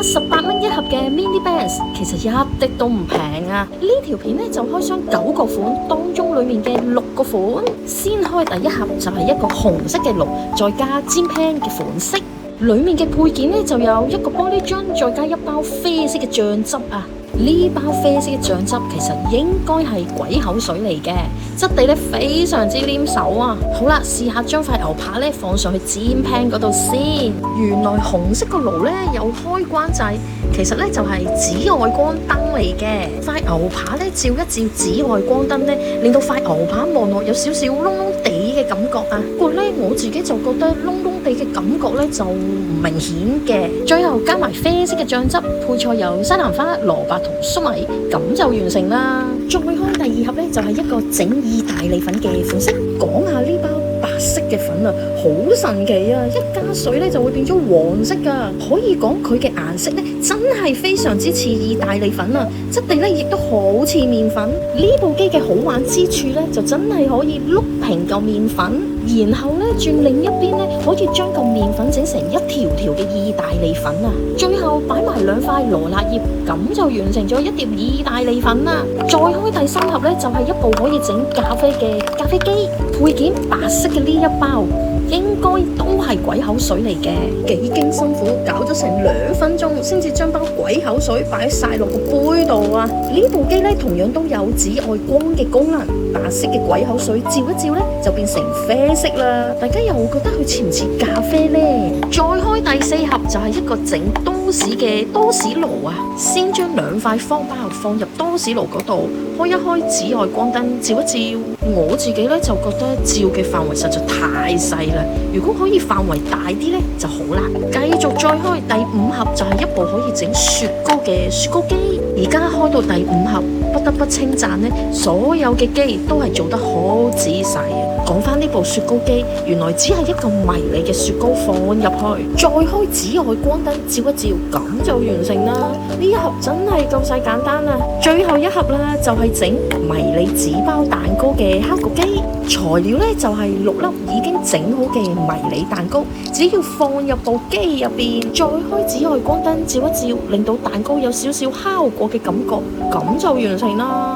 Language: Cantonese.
88蚊一盒嘅 Mini Bands 其實一啲都唔平啊！呢條片咧就開箱9個款，當中裡面嘅6個款，先開第一盒就係一個紅色嘅爐，再加煎 pan 嘅款式。裡面嘅配件咧就有一個玻璃樽，再加一包啡色嘅醬汁啊！呢包啡色嘅醬汁其實應該係鬼口水嚟嘅，質地咧非常之黏手啊！好啦，試下將塊牛扒咧放上去煎 pan 嗰度先。原來紅色個爐咧有開關掣，其實咧就係紫外光燈嚟嘅。塊牛扒咧照一照紫外光燈咧，令到塊牛扒望落有少少燶燶地嘅感覺啊！不過咧我自己就覺得燶燶地嘅感覺咧就唔明顯嘅。最後加埋啡色嘅醬汁，配菜有西蘭花、蘿蔔同粟米，咁就完成啦。再開第二盒咧，就係一個整意大利粉嘅款式。講下呢包白色嘅粉啊，好神奇啊！一加水咧就會變咗黃色噶，可以講佢嘅顏色咧真係非常之似意大利粉啊！質地咧亦都好似麵粉。呢部機嘅好玩之處咧，就真係可以碌平嚿麵粉，然後咧轉另一邊咧可以將嚿麵粉整成一條條嘅意大利粉啊！最後擺埋2塊羅勒葉，咁就完成咗一碟意大利粉啦！再開第3盒咧，就係一部可以整咖啡嘅咖啡機，配件白色嘅呢一包，應該都係鬼口水嚟嘅，幾經辛苦搞咗成2分鐘，先至將包鬼口水擺晒落個杯度啊！呢部機咧同樣都有紫外光嘅功能，白色嘅鬼口水照一照咧就變成啡色啦。大家又會覺得佢似唔似咖啡呢？再開第4盒就係一個整多士嘅多士爐啊！先將2塊方包放入多士爐嗰度，開一開紫外光燈照一照。我自己咧就覺得照嘅範圍實在太細啦，如果可以範圍大啲咧就好啦。繼續再開第5盒就係一部可以整雪糕嘅雪糕機。而家開到第5盒，不得不稱讚咧，所有嘅機都係做得好仔細啊！講翻呢部雪糕機，原來只係一個迷你嘅雪糕放入去，再開紫外光燈照一照，咁就完成啦。呢一盒真係夠晒簡單啦！最後一盒啦，就係整迷你紙包蛋糕嘅烤焗機，材料咧就係6粒已經整好嘅迷你蛋糕，只要放入部機入邊，再開紫外光燈照一照，令到蛋糕有少少烤過嘅感覺，咁就完成啦。